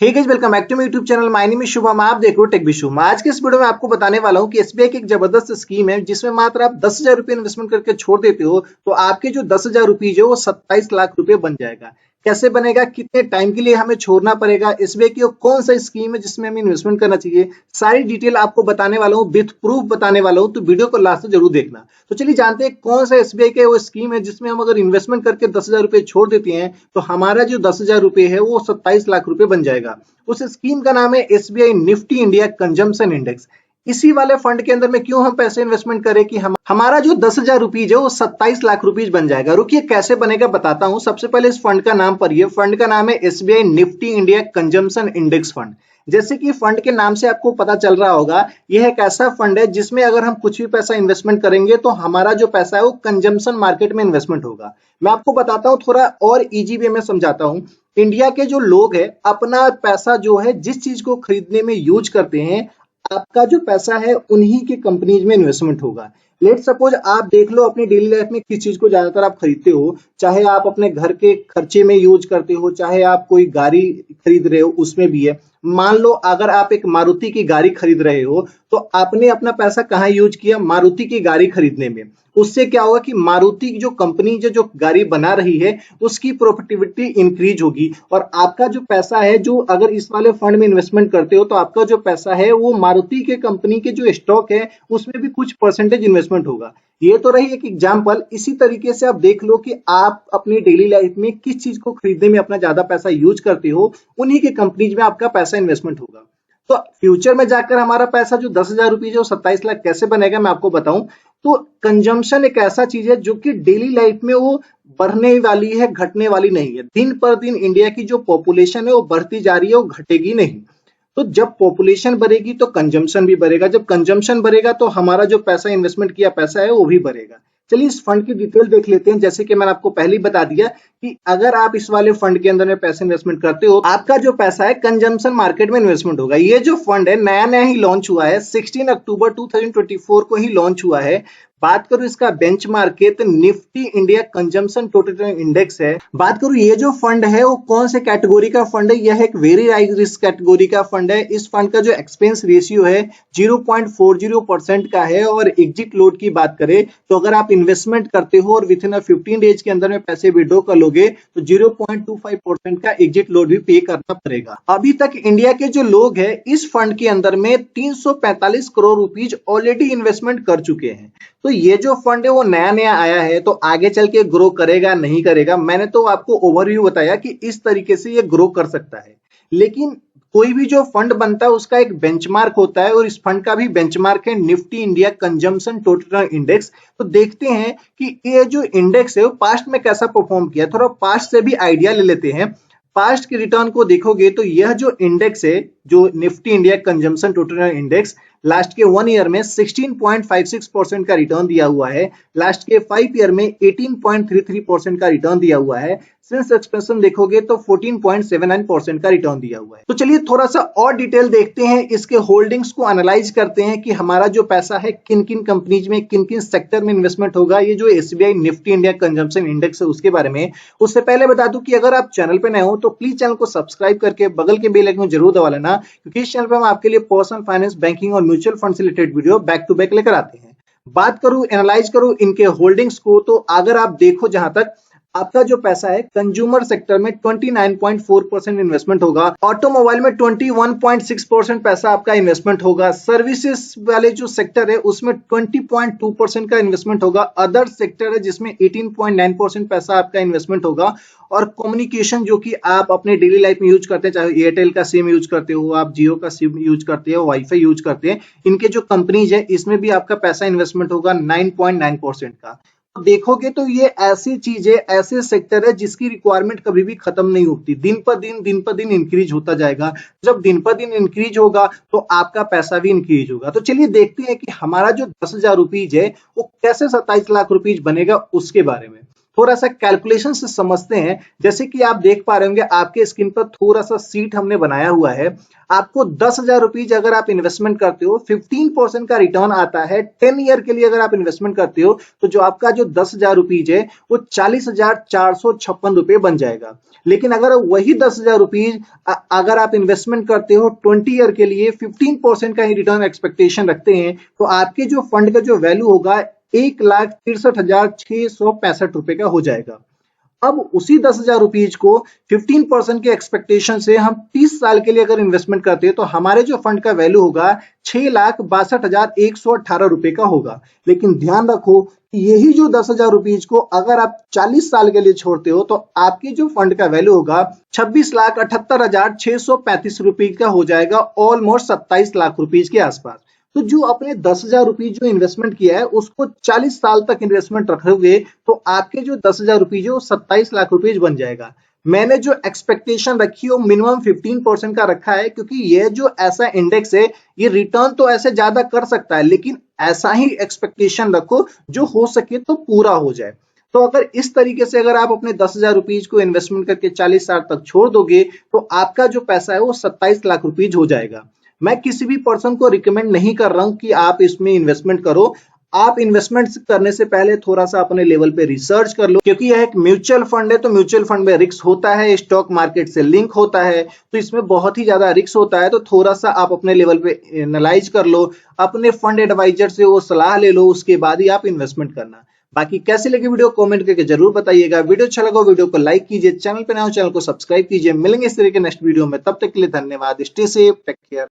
Hey guys, welcome back to my YouTube channel. My name is Shubham. आप देख रहे हो टेक विशु। आज के इस वीडियो में आपको बताने वाला हूं कि एसबीआई की एक जबरदस्त स्कीम है जिसमें मात्र आप 10,000 रुपए इन्वेस्टमेंट करके छोड़ देते हो तो आपके जो 10,000 रुपए जो वो 27 लाख रुपए बन जाएगा। कैसे बनेगा, कितने टाइम के लिए हमें छोड़ना पड़ेगा, एसबीआई की कौन सा स्कीम है जिसमें हमें इन्वेस्टमेंट करना चाहिए, सारी डिटेल आपको बताने वाला हूँ, विथ प्रूफ बताने वाला हूँ। तो वीडियो को लास्ट तक जरूर देखना। तो चलिए जानते हैं कौन सा एसबीआई का वो स्कीम है जिसमें हम अगर इन्वेस्टमेंट करके 10,000 रुपए छोड़ देते हैं तो हमारा जो 10,000 रुपए है वो 27 लाख रुपए बन जाएगा। उस स्कीम का नाम है SBI Nifty India consumption index. इसी वाले फंड के अंदर में क्यों हम पैसे इन्वेस्टमेंट करें कि हमारा जो 10,000 रुपीज है वो 27 लाख रुपीज बन जाएगा। रुकिए कैसे बनेगा बताता हूं। सबसे पहले इस फंड का नाम पढ़िए। फंड का नाम है SBI Nifty India consumption index fund. जैसे कि फंड के नाम से आपको पता चल रहा होगा, यह एक ऐसा फंड है जिसमें अगर हम कुछ भी पैसा इन्वेस्टमेंट करेंगे तो हमारा जो पैसा है वो कंजम्पशन मार्केट में इन्वेस्टमेंट होगा। मैं आपको बताता हूं, थोड़ा और इजी वे में समझाता हूं। इंडिया के जो लोग हैं अपना पैसा जो है जिस चीज को खरीदने में यूज करते हैं, आपका जो पैसा है उन्हीं के कंपनीज में इन्वेस्टमेंट होगा। लेट सपोज आप देख लो अपनी डेली लाइफ में किस चीज को ज्यादातर आप खरीदते हो, चाहे आप अपने घर के खर्चे में यूज करते हो, चाहे आप कोई गाड़ी खरीद रहे हो उसमें भी है। मान लो अगर आप एक मारुति की गाड़ी खरीद रहे हो तो आपने अपना पैसा कहाँ यूज किया, मारुति की गाड़ी खरीदने में। उससे क्या होगा कि मारुति की जो कंपनी जो गाड़ी बना रही है उसकी प्रॉफिटेबिलिटी इंक्रीज होगी और आपका जो पैसा है, जो अगर इस वाले फंड में इन्वेस्टमेंट करते हो तो आपका जो पैसा है वो मारुति के कंपनी के जो स्टॉक है उसमें भी कुछ परसेंटेज इन्वेस्टमेंट होगा। ये तो रही एक एग्जांपल। इसी तरीके से आप देख लो कि आप अपनी डेली लाइफ में किस चीज को खरीदने में अपना ज्यादा पैसा यूज करते हो, उन्हीं के कंपनीज में आपका पैसा इन्वेस्टमेंट होगा। तो फ्यूचर में जाकर हमारा पैसा जो 10,000 रुपीज है 27 लाख कैसे बनेगा मैं आपको बताऊं। तो कंजम्पशन एक ऐसा चीज है जो कि डेली लाइफ में वो बढ़ने वाली है, घटने वाली नहीं है। दिन पर दिन इंडिया की जो पॉपुलेशन है वो बढ़ती जा रही है, वो घटेगी नहीं। तो जब पॉपुलेशन बढ़ेगी तो कंजम्पशन भी बढ़ेगा, जब कंजम्पशन बढ़ेगा तो हमारा जो पैसा इन्वेस्टमेंट किया पैसा है वो भी बढ़ेगा। चलिए इस फंड की डिटेल देख लेते हैं। जैसे कि मैंने आपको पहले ही बता दिया कि अगर आप इस वाले फंड के अंदर में पैसे इन्वेस्टमेंट करते हो, आपका जो पैसा है कंजम्पशन मार्केट में इन्वेस्टमेंट होगा। ये जो फंड है नया नया ही लॉन्च हुआ है, 16 अक्टूबर 2024 को ही लॉन्च हुआ है। बात करूं इसका बेंचमार्क के तो Nifty India consumption total index है। बात करूं ये जो फंड है वो कौन से कैटेगरी का फंड है, यह एक वेरी हाई रिस्क कैटेगरी का फंड है। इस फंड का जो एक्सपेंस रेशियो है 0.40% का है और एग्जिट लोड की बात करें तो अगर आप इन्वेस्टमेंट करते हो और विद इन 15 डेज के अंदर में पैसे विड्रॉ कर लोगे तो 0.25% का एग्जिट लोड भी पे करना पड़ेगा। अभी तक इंडिया के जो लोग हैं इस फंड के अंदर में 345 करोड़ रुपीज ऑलरेडी इन्वेस्टमेंट कर चुके हैं। तो ये जो फंड है वो नया नया आया है, तो आगे चल के ग्रो करेगा नहीं करेगा, मैंने तो आपको ओवरव्यू बताया कि इस तरीके से ये ग्रो कर सकता है। लेकिन कोई भी जो फंड बनता है उसका एक बेंचमार्क होता है और इस फंड का भी बेंचमार्क है Nifty India consumption total index. तो देखते हैं कि ये जो इंडेक्स है वो पास्ट में कैसा परफॉर्म किया, थोड़ा पास्ट से भी आइडिया ले लेते हैं। पास्ट के रिटर्न को देखोगे तो यह जो इंडेक्स है, जो Nifty India consumption total index, last के 1 ईयर में 16.56% का रिटर्न दिया हुआ है। लास्ट के 5 ईयर में 18.33% का रिटर्न दिया हुआ है। सिंस एक्सपेंशन देखोगे तो 14.79% का रिटर्न दिया हुआ है। तो चलिए थोड़ा सा और डिटेल देखते हैं, इसके होल्डिंग्स को एनालाइज करते हैं कि हमारा जो पैसा है किन किन कंपनीज में, किन किन सेक्टर में इन्वेस्टमेंट होगा। ये जो SBI Nifty India consumption index है उसके बारे में। उससे पहले बता दूं कि अगर आप चैनल पे नए हो तो प्लीज चैनल को सब्सक्राइब करके बगल के बेल आइकन को जरूर दबा लेना, क्योंकि इस चैनल पे हम आपके लिए पर्सनल फाइनेंस, बैंकिंग और म्यूचुअल फंड से related video back to back लेकर आते हैं। बात करूं, एनालाइज करूं इनके होल्डिंग्स को, तो अगर आप देखो जहां तक आपका जो पैसा है कंज्यूमर सेक्टर में 29.4% इन्वेस्टमेंट होगा, ऑटोमोबाइल में 21.6% पैसा आपका इन्वेस्टमेंट होगा, सर्विसेज वाले जो सेक्टर है उसमें 20.2% का इन्वेस्टमेंट होगा, अदर सेक्टर है जिसमें 18.9% पैसा आपका इन्वेस्टमेंट होगा, और कम्युनिकेशन जो कि आप अपने डेली लाइफ में यूज करते हैं, चाहे एयरटेल का सिम यूज करते हो, आप जियो का सिम यूज करते हो, वाईफाई यूज करते हैं, इनके जो कंपनीज है इसमें भी आपका पैसा इन्वेस्टमेंट होगा 9.9% का। देखोगे तो ये ऐसी चीज है, ऐसे सेक्टर है जिसकी रिक्वायरमेंट कभी भी खत्म नहीं होती, दिन पर दिन इंक्रीज होता जाएगा। जब दिन पर दिन इंक्रीज होगा तो आपका पैसा भी इंक्रीज होगा। तो चलिए देखते हैं कि हमारा जो 10,000 रुपीज है वो कैसे 27 लाख रुपीज बनेगा उसके बारे में। थोड़ा सा कैलकुलेशन से समझते हैं। जैसे कि आप देख पा रहे होंगे आपके स्क्रीन पर थोड़ा सा सीट हमने बनाया हुआ है। आपको 10,000 रुपीज अगर आप इन्वेस्टमेंट करते हो 15% का रिटर्न आता है। 10 ईयर के लिए अगर आप इन्वेस्टमेंट करते हो तो जो आपका जो 10,000 रुपीज है वो 40,456 रुपए बन जाएगा। लेकिन अगर वही 10,000 रुपीज अगर आप इन्वेस्टमेंट करते हो 20 ईयर के लिए 15% का ही रिटर्न एक्सपेक्टेशन रखते हैं तो आपके जो फंड का जो वैल्यू होगा 1,63,665 रुपए का हो जाएगा। अब उसी 10,000 रुपीज को 15% के एक्सपेक्टेशन से हम 30 साल के लिए अगर इन्वेस्टमेंट करते हैं तो हमारे जो फंड का वैल्यू होगा 6,62,118 रुपए का होगा। लेकिन ध्यान रखो कि यही जो 10,000 रुपीज को अगर आप 40 साल के लिए छोड़ते हो तो आपके जो फंड का वैल्यू होगा 26,78,635 रुपए का हो जाएगा, ऑलमोस्ट 27 लाख रुपीज के आसपास। तो जो अपने 10,000 रुपीज जो इन्वेस्टमेंट किया है उसको 40 साल तक इन्वेस्टमेंट रखोगे तो आपके जो 10,000 रुपीज है वो 27 लाख रुपीज बन जाएगा। मैंने जो एक्सपेक्टेशन रखी है वो मिनिमम 15% का रखा है, क्योंकि ये जो ऐसा इंडेक्स है ये रिटर्न तो ऐसे ज्यादा कर सकता है लेकिन ऐसा ही एक्सपेक्टेशन रखो जो हो सके तो पूरा हो जाए। तो अगर इस तरीके से अगर आप अपने 10,000 रुपीज को इन्वेस्टमेंट करके 40 साल तक छोड़ दोगे तो आपका जो पैसा है वो 27 लाख रुपीज हो जाएगा। मैं किसी भी पर्सन को रिकमेंड नहीं कर रहा हूं कि आप इसमें इन्वेस्टमेंट करो। आप इन्वेस्टमेंट करने से पहले थोड़ा सा अपने लेवल पे रिसर्च कर लो, क्योंकि यह एक म्यूचुअल फंड है तो म्यूचुअल फंड में रिस्क होता है, स्टॉक मार्केट से लिंक होता है तो इसमें बहुत ही ज्यादा रिस्क होता है। तो थोड़ा सा आप अपने लेवल पे एनालाइज कर लो, अपने फंड एडवाइजर से वो सलाह ले लो, उसके बाद ही आप इन्वेस्टमेंट करना। बाकी कैसी लगी वीडियो कमेंट करके जरूर बताइएगा। वीडियो अच्छा लगा वीडियो को लाइक कीजिए, चैनल पे नए हो चैनल को सब्सक्राइब कीजिए। मिलेंगे इस तरह के नेक्स्ट वीडियो में, तब तक के लिए धन्यवाद। Stay safe, take care.